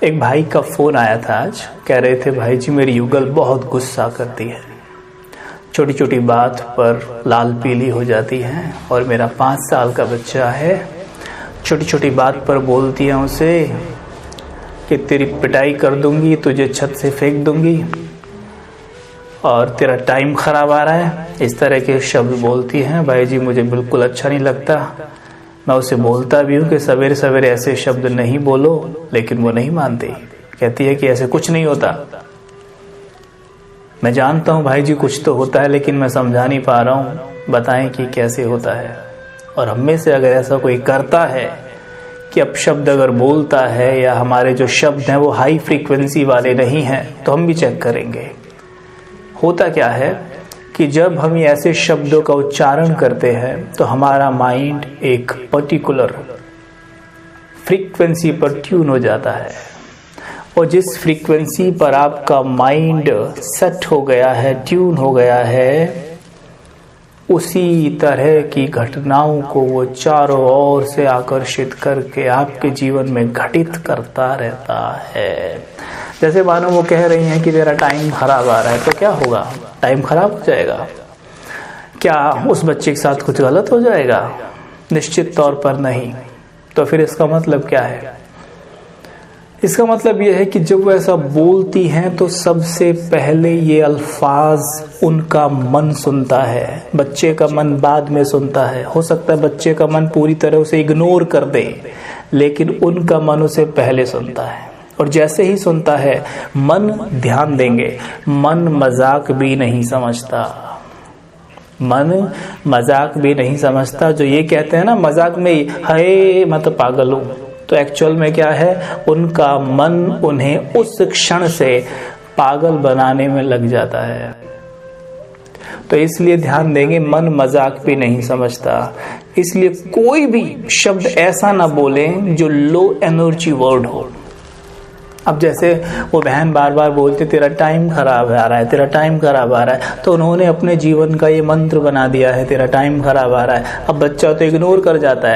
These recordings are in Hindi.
एक भाई का फ़ोन आया था आज। कह रहे थे भाई जी मेरी युगल बहुत गुस्सा करती है, छोटी छोटी बात पर लाल पीली हो जाती है। और मेरा 5 साल का बच्चा है, छोटी छोटी बात पर बोलती है उसे कि तेरी पिटाई कर दूंगी, तुझे छत से फेंक दूंगी और तेरा टाइम ख़राब आ रहा है। इस तरह के शब्द बोलती हैं। भाई जी मुझे बिल्कुल अच्छा नहीं लगता। मैं उसे बोलता भी हूँ कि सवेरे सवेरे ऐसे शब्द नहीं बोलो, लेकिन वो नहीं मानती। कहती है कि ऐसे कुछ नहीं होता। मैं जानता हूँ भाई जी कुछ तो होता है, लेकिन मैं समझा नहीं पा रहा हूँ, बताएं कि कैसे होता है। और हम में से अगर ऐसा कोई करता है कि अपशब्द अगर बोलता है या हमारे जो शब्द हैं वो हाई फ्रीक्वेंसी वाले नहीं हैं, तो हम भी चेक करेंगे। होता क्या है कि जब हम ऐसे शब्दों का उच्चारण करते हैं तो हमारा माइंड एक पर्टिकुलर फ्रीक्वेंसी पर ट्यून हो जाता है, और जिस फ्रीक्वेंसी पर आपका माइंड सेट हो गया है, ट्यून हो गया है, उसी तरह की घटनाओं को वो चारों ओर से आकर्षित करके आपके जीवन में घटित करता रहता है। जैसे मानो वो कह रही हैं कि तेरा टाइम खराब आ रहा है, तो क्या होगा? टाइम खराब हो जाएगा। क्या उस बच्चे के साथ कुछ गलत हो जाएगा? निश्चित तौर पर नहीं। तो फिर इसका मतलब क्या है? इसका मतलब यह है कि जब वो ऐसा बोलती हैं तो सबसे पहले ये अल्फाज उनका मन सुनता है, बच्चे का मन बाद में सुनता है। हो सकता है बच्चे का मन पूरी तरह उसे इग्नोर कर दे, लेकिन उनका मन उसे पहले सुनता है। और जैसे ही सुनता है, मन ध्यान देंगे, मन मजाक भी नहीं समझता। मन मजाक भी नहीं समझता। जो ये कहते हैं ना मजाक में, हाय मैं तो पागल हूँ, तो एक्चुअल में क्या है, उनका मन उन्हें उस क्षण से पागल बनाने में लग जाता है। तो इसलिए ध्यान देंगे, मन मजाक भी नहीं समझता। इसलिए कोई भी शब्द ऐसा ना बोले जो लो एनर्जी वर्ड हो। अब जैसे वो बहन बार बार बोलते तेरा टाइम खराब आ रहा है, तेरा टाइम खराब आ रहा है, तो उन्होंने अपने जीवन का ये मंत्र बना दिया है, तेरा टाइम खराब आ रहा है। अब बच्चा तो इग्नोर कर जाता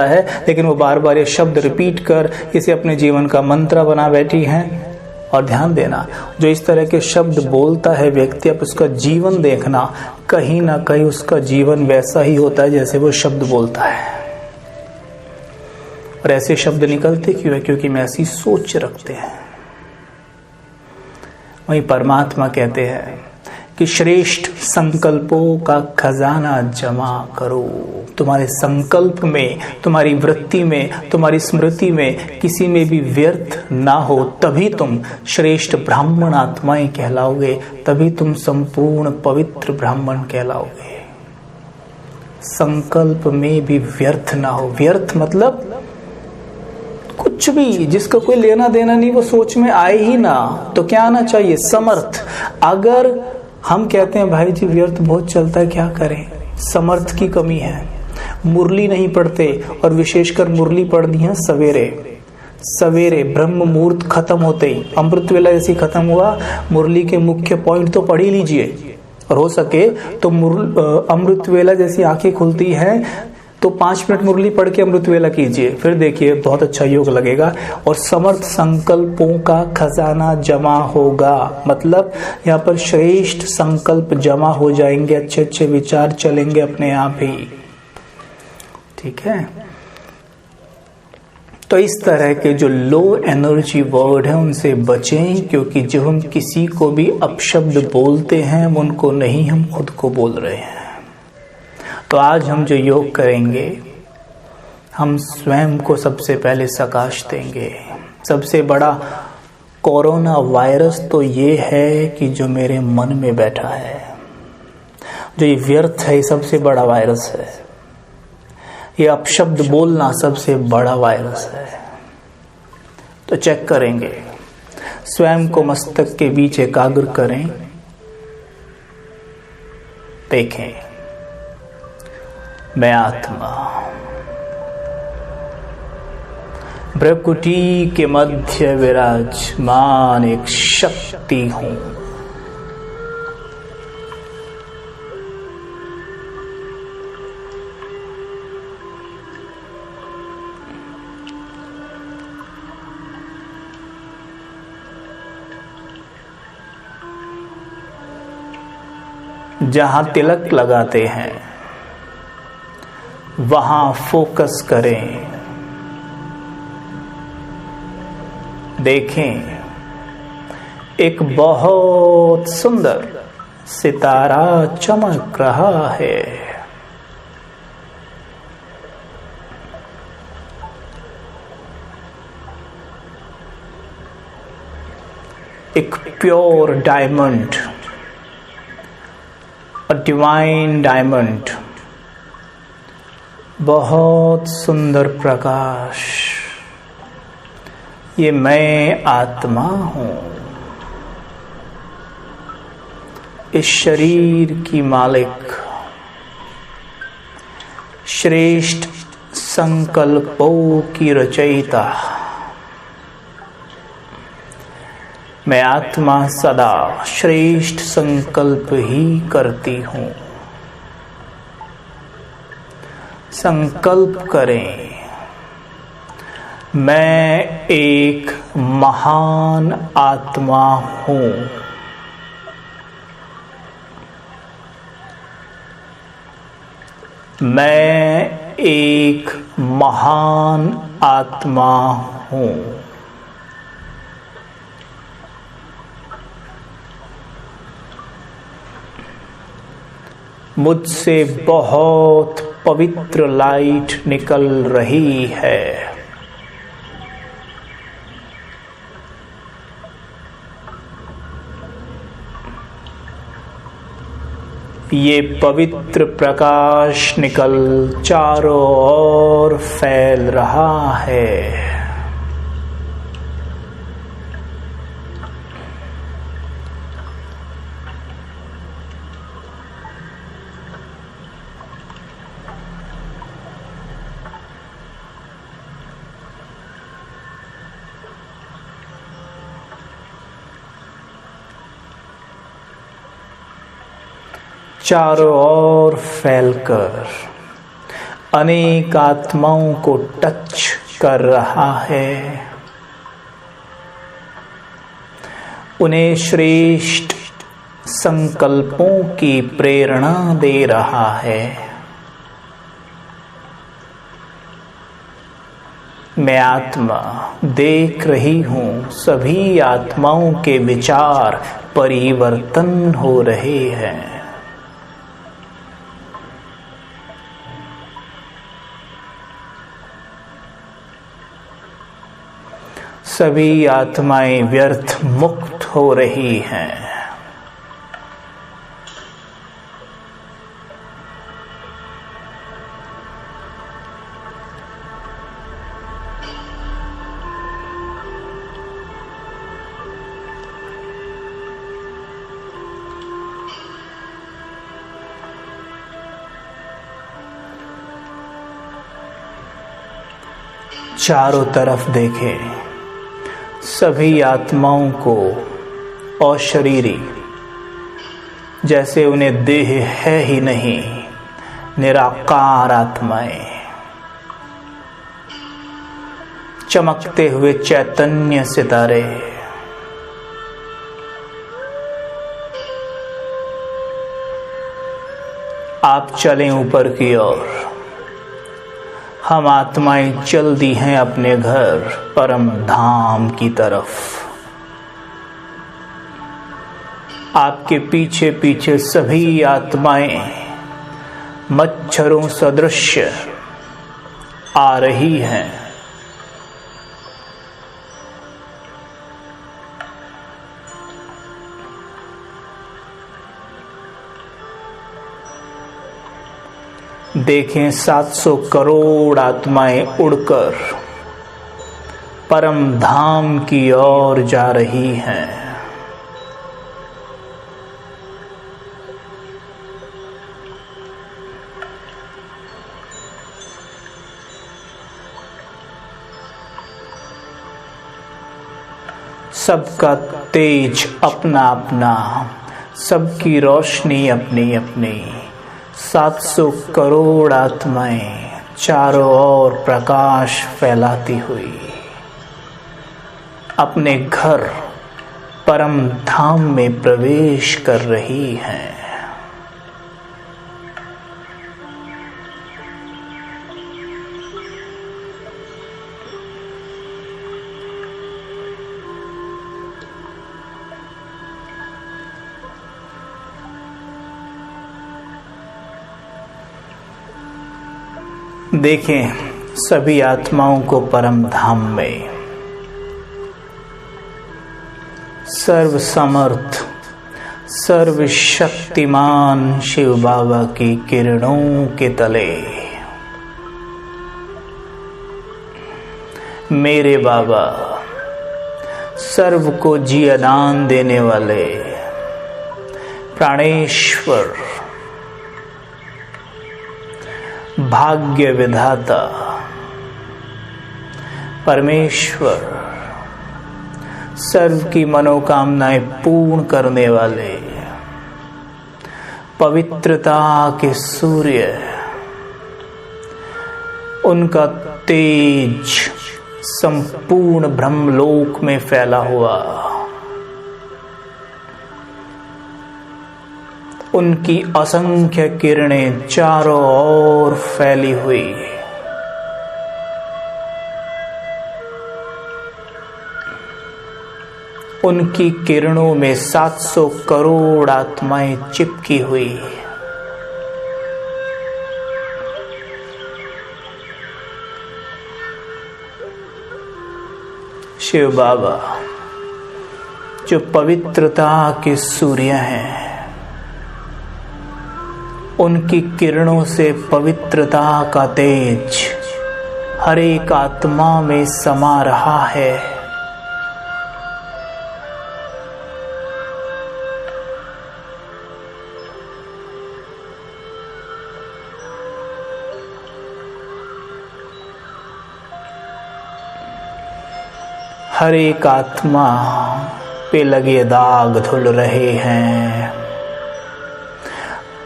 है, लेकिन वो बार बार ये शब्द रिपीट कर इसे अपने जीवन का मंत्र बना बैठी हैं। और ध्यान देना, जो इस तरह के शब्द बोलता है व्यक्ति, अब उसका जीवन देखना, कहीं ना कहीं उसका जीवन वैसा ही होता है जैसे वो शब्द बोलता है। और ऐसे शब्द निकलते क्यों है? क्योंकि हम ऐसी सोच रखते हैं। वहीं परमात्मा कहते हैं कि श्रेष्ठ संकल्पों का खजाना जमा करो। तुम्हारे संकल्प में, तुम्हारी वृत्ति में, तुम्हारी स्मृति में किसी में भी व्यर्थ ना हो, तभी तुम श्रेष्ठ ब्राह्मण आत्माएं कहलाओगे, तभी तुम संपूर्ण पवित्र ब्राह्मण कहलाओगे। संकल्प में भी व्यर्थ ना हो। व्यर्थ मतलब कुछ भी जिसका कोई लेना देना नहीं, वो सोच में आए ही ना। तो क्या आना चाहिए? समर्थ। अगर हम कहते हैं भाई जी व्यर्थ बहुत चलता है, क्या करें? समर्थ की कमी है। मुरली नहीं पढ़ते, और विशेषकर मुरली पढ़नी है सवेरे ब्रह्म मुहूर्त खत्म होते ही, अमृत वेला जैसे खत्म हुआ, मुरली के मुख्य पॉइंट तो पढ़ ही लीजिए। और हो सके तो अमृत वेला जैसी आंखें खुलती हैं तो 5 मिनट मुरली पढ़ के अमृत वेला कीजिए, फिर देखिए बहुत अच्छा योग लगेगा। और समर्थ संकल्पों का खजाना जमा होगा, मतलब यहाँ पर श्रेष्ठ संकल्प जमा हो जाएंगे, अच्छे अच्छे विचार चलेंगे अपने आप ही। ठीक है? तो इस तरह के जो लो एनर्जी वर्ड हैं उनसे बचें, क्योंकि जब हम किसी को भी अपशब्द बोलते हैं उनको नहीं, हम खुद को बोल रहे हैं। तो आज हम जो योग करेंगे, हम स्वयं को सबसे पहले सकाश देंगे। सबसे बड़ा कोरोना वायरस तो ये है कि जो मेरे मन में बैठा है, जो ये व्यर्थ है, ये सबसे बड़ा वायरस है। ये अपशब्द बोलना सबसे बड़ा वायरस है। तो चेक करेंगे, स्वयं को मस्तक के बीच एकाग्र करें, देखें मैं आत्मा भ्रकुटी के मध्य विराजमान एक शक्ति हूं। जहाँ तिलक लगाते हैं वहाँ फोकस करें। देखें, एक बहुत सुंदर सितारा चमक रहा है। एक प्योर डायमंड, डिवाइन डायमंड, बहुत सुंदर प्रकाश। ये मैं आत्मा हूँ, इस शरीर की मालिक, श्रेष्ठ संकल्पों की रचयिता। मैं आत्मा सदा श्रेष्ठ संकल्प ही करती हूँ। संकल्प करें, मैं एक महान आत्मा हूँ। मैं एक महान आत्मा हूँ। मुझसे बहुत पवित्र लाइट निकल रही है। ये पवित्र प्रकाश निकल चारों ओर फैल रहा है। चारों ओर फैलकर अनेक आत्माओं को टच कर रहा है। उन्हें श्रेष्ठ संकल्पों की प्रेरणा दे रहा है। मैं आत्मा देख रही हूँ, सभी आत्माओं के विचार परिवर्तन हो रहे हैं। सभी आत्माएं व्यर्थ मुक्त हो रही हैं। चारों तरफ देखें, सभी आत्माओं को अशरीरी, जैसे उन्हें देह है ही नहीं, निराकार आत्माएं, चमकते हुए चैतन्य सितारे। आप चलें ऊपर की ओर। हम आत्माएं चल दी हैं अपने घर परम धाम की तरफ। आपके पीछे पीछे सभी आत्माएं मच्छरों सदृश आ रही हैं। देखें, 700 करोड़ आत्माएं उड़कर परम धाम की ओर जा रही हैं। सबका तेज अपना अपना, सबकी रोशनी अपनी अपनी। 700 करोड़ आत्माएं चारों ओर प्रकाश फैलाती हुई अपने घर परम धाम में प्रवेश कर रही हैं। देखें सभी आत्माओं को परम धाम में सर्व समर्थ सर्वशक्तिमान शिव बाबा की किरणों के तले मेरे बाबा सर्व को जीवदान देने वाले प्राणेश्वर भाग्य विधाता परमेश्वर सर्व की मनोकामनाएं पूर्ण करने वाले पवित्रता के सूर्य, उनका तेज संपूर्ण ब्रह्मलोक में फैला हुआ, उनकी असंख्य किरणें चारों ओर फैली हुई, उनकी किरणों में 700 करोड़ आत्माएं चिपकी हुई। शिव बाबा जो पवित्रता के सूर्य हैं, उनकी किरणों से पवित्रता का तेज हर एक आत्मा में समा रहा है। हर एक आत्मा पे लगे दाग धुल रहे हैं,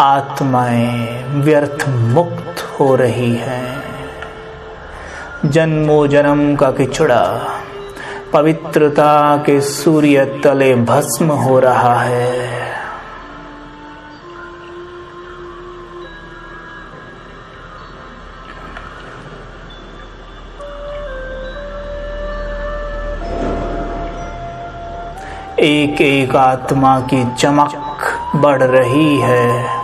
आत्माएं व्यर्थ मुक्त हो रही हैं। जन्मों जन्म का किचड़ा पवित्रता के सूर्य तले भस्म हो रहा है। एक एक आत्मा की चमक बढ़ रही है।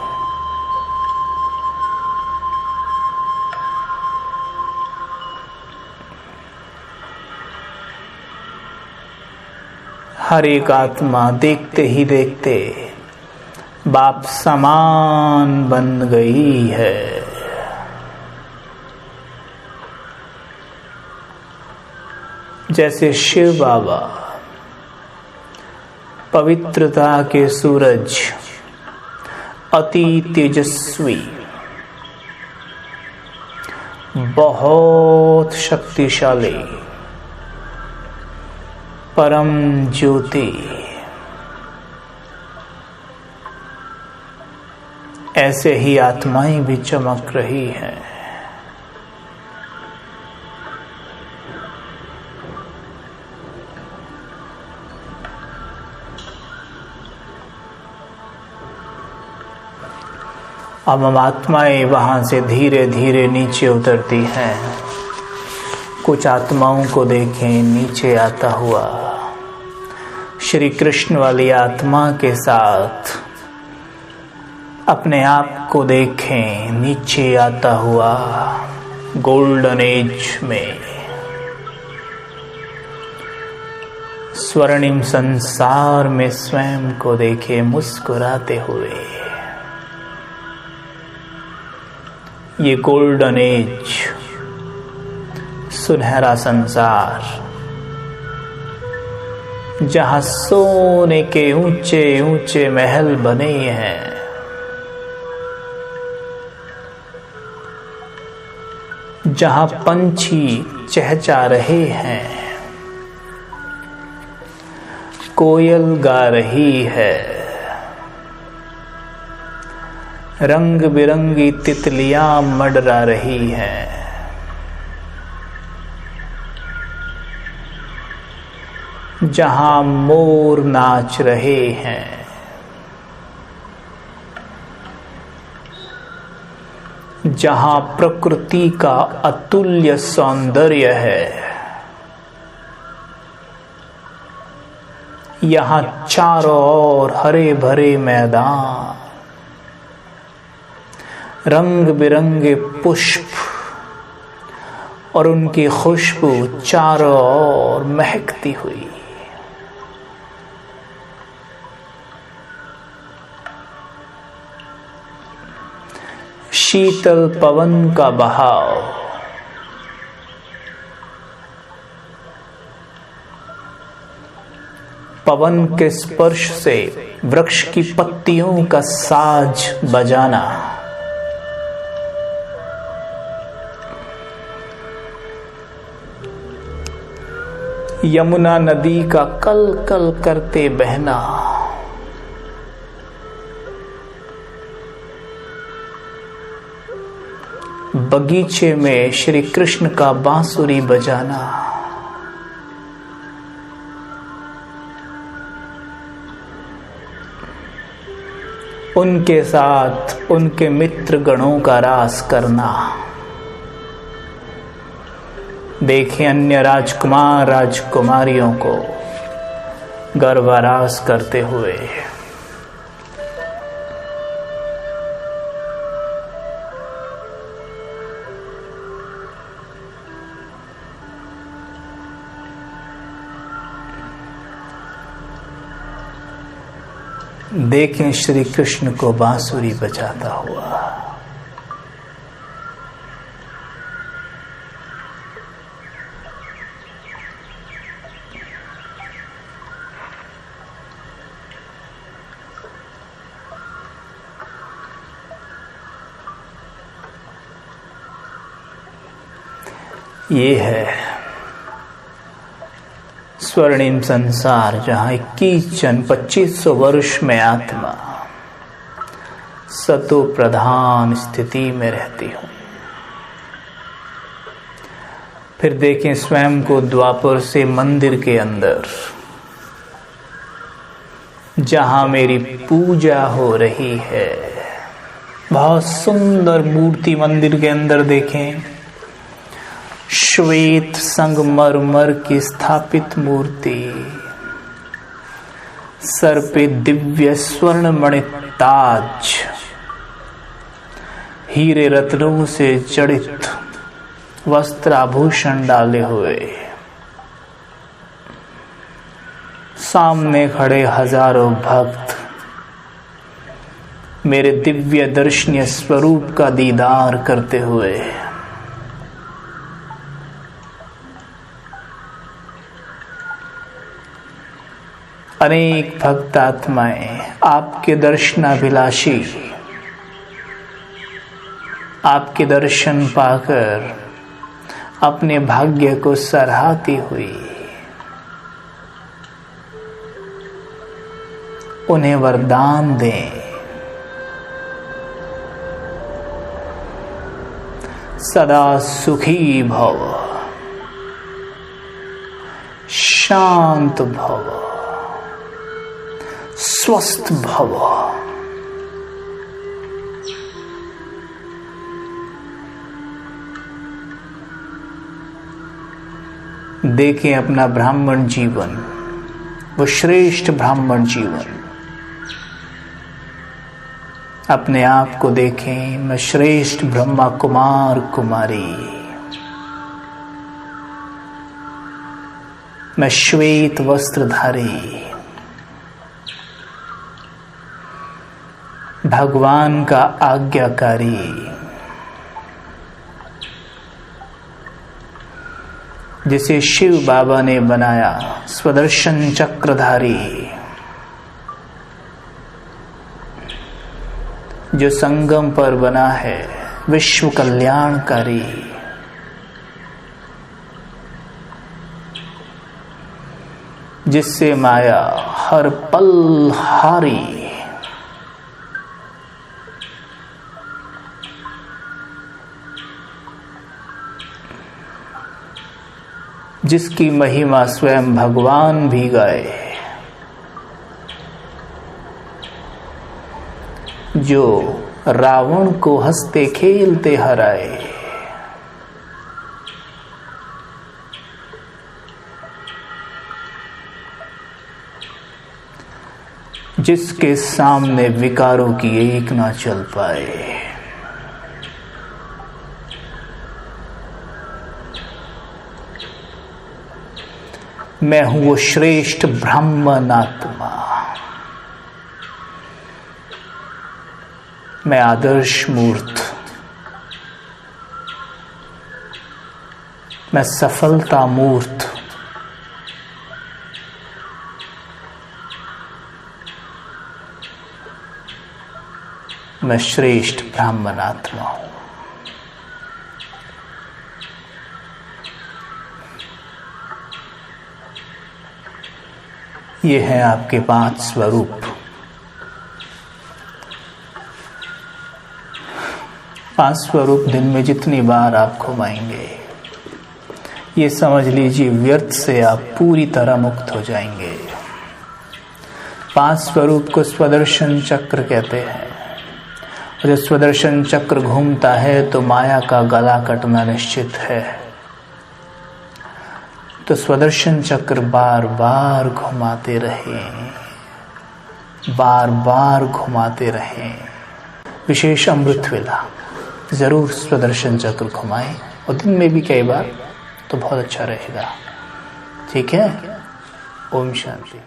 हर एक आत्मा देखते ही देखते बाप समान बन गई है। जैसे शिव बाबा पवित्रता के सूरज अति तेजस्वी बहुत शक्तिशाली परम ज्योति, ऐसे ही आत्माएं भी चमक रही हैं। अब हम आत्माएं वहां से धीरे धीरे नीचे उतरती हैं। कुछ आत्माओं को देखें नीचे आता हुआ, श्री कृष्ण वाली आत्मा के साथ अपने आप को देखें नीचे आता हुआ गोल्डन एज में, स्वर्णिम संसार में स्वयं को देखें मुस्कुराते हुए। ये गोल्डन एज, सुनहरा संसार, जहां सोने के ऊंचे ऊंचे महल बने हैं, जहां पंछी चहचहा रहे हैं, कोयल गा रही है, रंग बिरंगी तितलियां मंडरा रही हैं, जहां मोर नाच रहे हैं, जहां प्रकृति का अतुल्य सौंदर्य है, यहाँ चारों ओर हरे भरे मैदान, रंग बिरंगे पुष्प और उनकी खुशबू चारों ओर महकती हुई। शीतल पवन का बहाव, पवन के स्पर्श से वृक्ष की पत्तियों का साज बजाना, यमुना नदी का कल कल करते बहना, बगीचे में श्री कृष्ण का बांसुरी बजाना, उनके साथ उनके मित्र गणों का रास करना। देखें अन्य राजकुमार राजकुमारियों को गर्भरास करते हुए। देखें श्री कृष्ण को बांसुरी बजाता हुआ। ये है स्वर्णिम संसार, जहाँ 21 जन 2500 वर्ष में आत्मा सतो प्रधान स्थिति में रहती हूँ। फिर देखें स्वयं को द्वापर से मंदिर के अंदर, जहाँ मेरी पूजा हो रही है। बहुत सुंदर मूर्ति मंदिर के अंदर देखें, श्वेत संगमरमर की स्थापित मूर्ति, सर पे दिव्य स्वर्णमणि ताज, हीरे रत्नों से जड़ित वस्त्र आभूषण डाले हुए, सामने खड़े हजारों भक्त मेरे दिव्य दर्शनीय स्वरूप का दीदार करते हुए। अनेक भक्त आत्माएं आपके दर्शनाभिलाषी आपके दर्शन पाकर अपने भाग्य को सराहती हुई, उन्हें वरदान दें। सदा सुखी भव, शांत भव, स्वस्थ भव। देखें अपना ब्राह्मण जीवन, वो श्रेष्ठ ब्राह्मण जीवन। अपने आप को देखें, मैं श्रेष्ठ ब्रह्मा कुमार कुमारी, मैं श्वेत वस्त्रधारी, भगवान का आज्ञाकारी, जिसे शिव बाबा ने बनाया स्वदर्शन चक्रधारी, जो संगम पर बना है विश्व कल्याणकारी, जिससे माया हर पल हारी, जिसकी महिमा स्वयं भगवान भी गाए, जो रावण को हंसते खेलते हराए, जिसके सामने विकारों की एक ना चल पाए। मैं हूं वो श्रेष्ठ ब्राह्मणात्मा, मैं आदर्श मूर्त, मैं सफलता मूर्त, मैं श्रेष्ठ ब्राह्मणात्मा हूं। ये है आपके 5 स्वरूप। 5 स्वरूप दिन में जितनी बार आप घुमाएंगे, ये समझ लीजिए व्यर्थ से आप पूरी तरह मुक्त हो जाएंगे। 5 स्वरूप को स्वदर्शन चक्र कहते हैं। जब स्वदर्शन चक्र घूमता है तो माया का गला कटना निश्चित है। तो स्वदर्शन चक्र बार बार घुमाते रहें, बार बार घुमाते रहें। विशेष अमृत वेला जरूर स्वदर्शन चक्र घुमाएं, और दिन में भी कई बार, तो बहुत अच्छा रहेगा। ठीक है। ओम शांति।